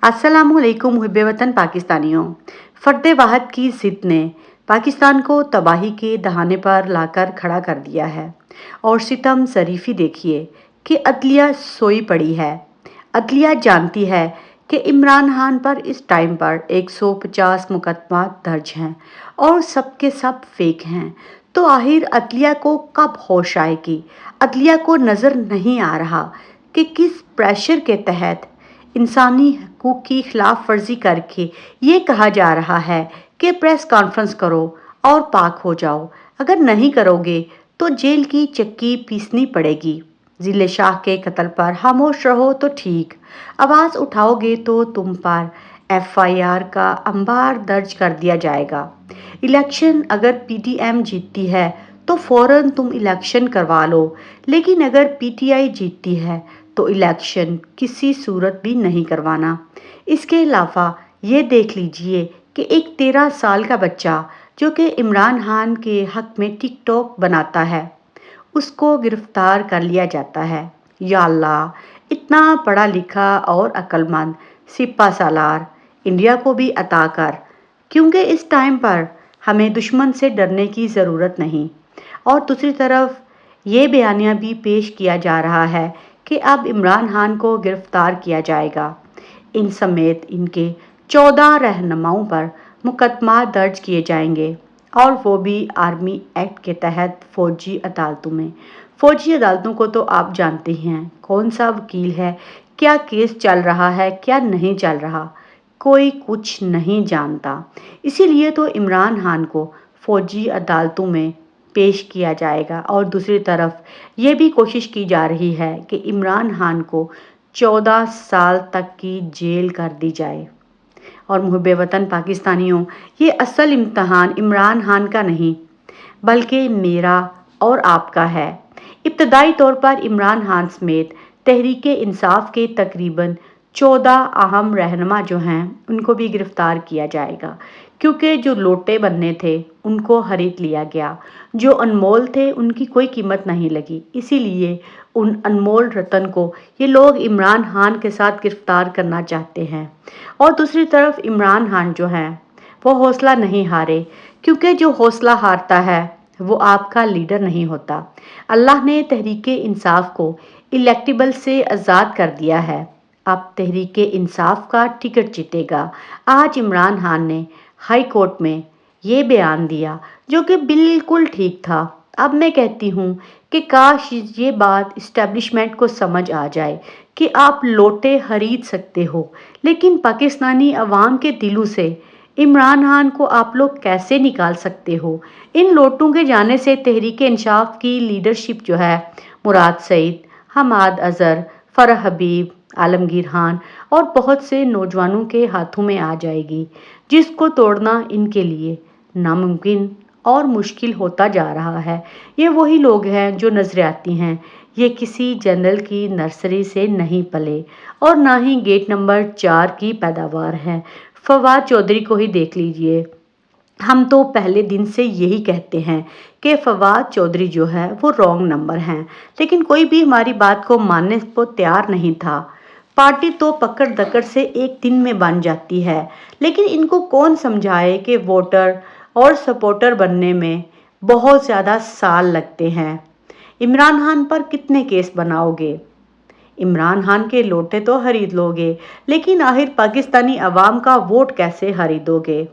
अस्सलामुअलैकुम हुब्बे वतन पाकिस्तानियों। फर्द वाहद की ज़िद ने पाकिस्तान को तबाही के दहाने पर लाकर खड़ा कर दिया है और सितम ज़रीफ़ी देखिए कि अदलिया सोई पड़ी है। अदलिया जानती है कि इमरान खान पर इस टाइम पर 150 मुकदमा दर्ज हैं और सब के सब फेक हैं। तो आखिर अदलिया को कब होश आएगी? अदलिया को नज़र नहीं आ रहा कि किस प्रेशर के तहत इंसानी हकूक़ की खिलाफ वर्जी करके ये कहा जा रहा है कि प्रेस कॉन्फ्रेंस करो और पाक हो जाओ। अगर नहीं करोगे तो जेल की चक्की पीसनी पड़ेगी। जिले शाह के कत्ल पर खामोश रहो तो ठीक, आवाज़ उठाओगे तो तुम पर FIR का अंबार दर्ज कर दिया जाएगा। इलेक्शन अगर PTM जीतती है तो फ़ौरन तुम इलेक्शन करवा लो, लेकिन अगर PTI जीतती है तो इलेक्शन किसी सूरत भी नहीं करवाना। इसके अलावा ये देख लीजिए कि एक 13 साल का बच्चा जो कि इमरान खान के हक में टिकटॉक बनाता है, उसको गिरफ्तार कर लिया जाता है। या अल्लाह, इतना पढ़ा लिखा और अक्लमंद सिपा सालार इंडिया को भी अता कर, क्योंकि इस टाइम पर हमें दुश्मन से डरने की ज़रूरत नहीं। और दूसरी तरफ ये बयानिया भी पेश किया जा रहा है कि अब इमरान खान को गिरफ्तार किया जाएगा। इन समेत इनके 14 रहनुमाओं पर मुकदमा दर्ज किए जाएंगे और वो भी आर्मी एक्ट के तहत फ़ौजी अदालतों में। फ़ौजी अदालतों को तो आप जानते हैं कौन सा वकील है, क्या केस चल रहा है, क्या नहीं चल रहा, कोई कुछ नहीं जानता। इसीलिए तो इमरान खान को फ़ौजी अदालतों में पेश किया जाएगा। और दूसरी तरफ ये भी कोशिश की जा रही है कि इमरान खान को 14 साल तक की जेल कर दी जाए। और मुहब्बे वतन पाकिस्तानियों, ये असल इम्तहान इमरान खान का नहीं बल्कि मेरा और आपका है। इब्तदाई तौर पर इमरान खान समेत तहरीक इंसाफ के तकरीबन 14 अहम रहनुमा जो हैं उनको भी गिरफ्तार किया जाएगा, क्योंकि जो लोटे बनने थे उनको खरीद लिया गया, जो अनमोल थे उनकी कोई कीमत नहीं लगी। इसीलिए उन अनमोल रतन को ये लोग इमरान खान के साथ गिरफ्तार करना चाहते हैं। और दूसरी तरफ इमरान खान जो हैं वो हौसला नहीं हारे, क्योंकि जो हौसला हारता है वो आपका लीडर नहीं होता। अल्लाह ने तहरीक इंसाफ को इलेक्टेबल से आज़ाद कर दिया है। अब तहरीक इंसाफ का टिकट जीतेगा। आज इमरान खान ने हाई कोर्ट में ये बयान दिया जो कि बिल्कुल ठीक था। अब मैं कहती हूँ कि काश ये बात इस्टेब्लिशमेंट को समझ आ जाए कि आप लोटे खरीद सकते हो, लेकिन पाकिस्तानी अवाम के दिलों से इमरान खान को आप लोग कैसे निकाल सकते हो। इन लोटों के जाने से तहरीक इंसाफ की लीडरशिप जो है मुराद सईद, हमाद अज़हर, फरह हबीब, आलमगीर खान और बहुत से नौजवानों के हाथों में आ जाएगी, जिसको तोड़ना इनके लिए नामुमकिन और मुश्किल होता जा रहा है। ये वही लोग हैं जो नज़रियाती हैं। ये किसी जनरल की नर्सरी से नहीं पले और ना ही गेट नंबर 4 की पैदावार है। फवाद चौधरी को ही देख लीजिए। हम तो पहले दिन से यही कहते हैं कि फवाद चौधरी जो है वो रॉन्ग नंबर हैं, लेकिन कोई भी हमारी बात को मानने को तैयार नहीं था। पार्टी तो पकड़ दकड़ से एक दिन में बन जाती है, लेकिन इनको कौन समझाए कि वोटर और सपोर्टर बनने में बहुत ज़्यादा साल लगते हैं। इमरान खान पर कितने केस बनाओगे? इमरान खान के लोटे तो खरीद लोगे, लेकिन आखिर पाकिस्तानी अवाम का वोट कैसे खरीदोगे?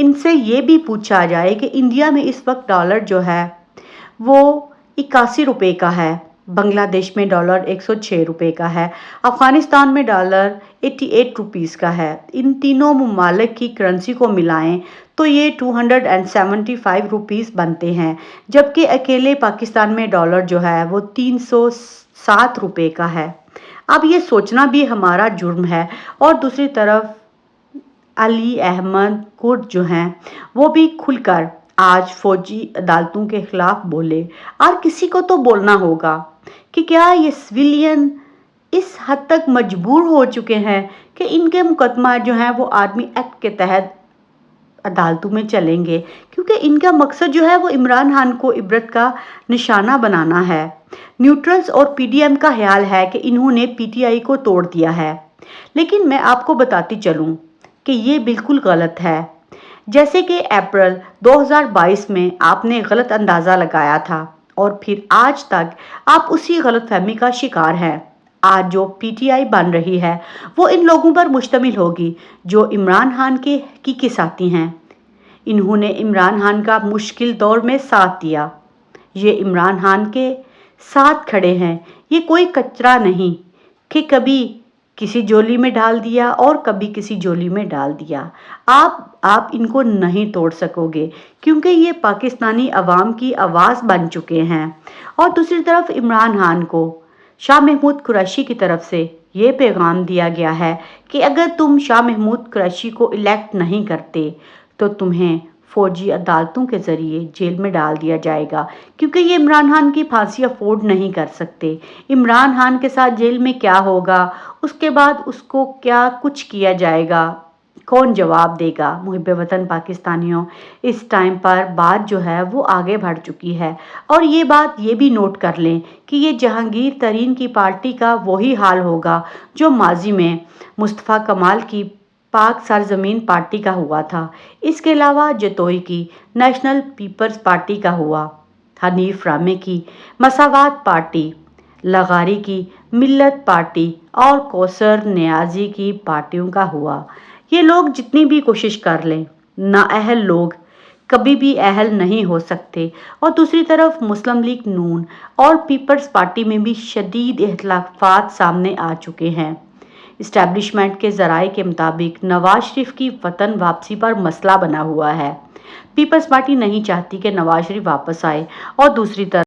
इनसे ये भी पूछा जाए कि इंडिया में इस वक्त डॉलर जो है वो 81 रुपये का है, बांग्लादेश में डॉलर 106 रुपये का है, अफ़गानिस्तान में डॉलर 88 रुपीज़ का है। इन तीनों ममालिक की करेंसी को मिलाएं तो ये 275 रुपीज़ बनते हैं, जबकि अकेले पाकिस्तान में डॉलर जो है वो 307 रुपये का है। अब ये सोचना भी हमारा जुर्म है। और दूसरी तरफ अली अहमद कुर्द जो हैं वो भी खुलकर आज फौजी अदालतों के खिलाफ बोले। और किसी को तो बोलना होगा कि क्या ये सिविलियन इस हद तक मजबूर हो चुके हैं कि इनके मुकदमा जो हैं वो आर्मी एक्ट के तहत अदालतों में चलेंगे, क्योंकि इनका मकसद जो है वो इमरान खान को इबरत का निशाना बनाना है। न्यूट्रल्स और PDM का ख्याल है कि इन्होंने PTI को तोड़ दिया है। لیکن میں آپ کو بتاتی چلوں کہ یہ بالکل غلط ہے۔ جیسے کہ اپریل 2022 میں آپ نے غلط اندازہ لگایا تھا اور پھر آج تک آپ اسی غلط فہمی کا شکار ہیں۔ آج جو پی ٹی آئی بن رہی ہے وہ ان لوگوں پر مشتمل ہوگی جو عمران خان کے حقیقی ساتھی ہیں۔ انہوں نے عمران خان کا مشکل دور میں ساتھ دیا۔ یہ عمران خان کے ساتھ کھڑے ہیں۔ یہ کوئی کچرا نہیں کہ کبھی کسی جولی میں ڈال دیا اور کبھی کسی جولی میں ڈال دیا۔ آپ ان کو نہیں توڑ سکو گے کیونکہ یہ پاکستانی عوام کی آواز بن چکے ہیں۔ اور دوسری طرف عمران خان کو شاہ محمود قریشی کی طرف سے یہ پیغام دیا گیا ہے کہ اگر تم شاہ محمود قریشی کو الیکٹ نہیں کرتے تو تمہیں فوجی عدالتوں کے ذریعے جیل میں ڈال دیا جائے گا، کیونکہ یہ عمران خان کی پھانسی افورڈ نہیں کر سکتے۔ عمران خان کے ساتھ جیل میں کیا ہوگا، اس کے بعد اس کو کیا کچھ کیا جائے گا، کون جواب دے گا؟ محب وطن پاکستانیوں، اس ٹائم پر بات جو ہے وہ آگے بڑھ چکی ہے، اور یہ بات یہ بھی نوٹ کر لیں کہ یہ جہانگیر ترین کی پارٹی کا وہی حال ہوگا جو ماضی میں مصطفیٰ کمال کی پاک سرزمین پارٹی کا ہوا تھا۔ اس کے علاوہ جتوئی کی نیشنل پیپلز پارٹی کا ہوا، حنیف رامے کی مساوات پارٹی، لغاری کی ملت پارٹی اور کوثر نیازی کی پارٹیوں کا ہوا۔ یہ لوگ جتنی بھی کوشش کر لیں، نااہل لوگ کبھی بھی اہل نہیں ہو سکتے۔ اور دوسری طرف مسلم لیگ نون اور پیپلز پارٹی میں بھی شدید اختلافات سامنے آ چکے ہیں۔ اسٹیبلشمنٹ کے ذرائع کے مطابق نواز شریف کی وطن واپسی پر مسئلہ بنا ہوا ہے۔ پیپلز پارٹی نہیں چاہتی کہ نواز شریف واپس آئے، اور دوسری طرف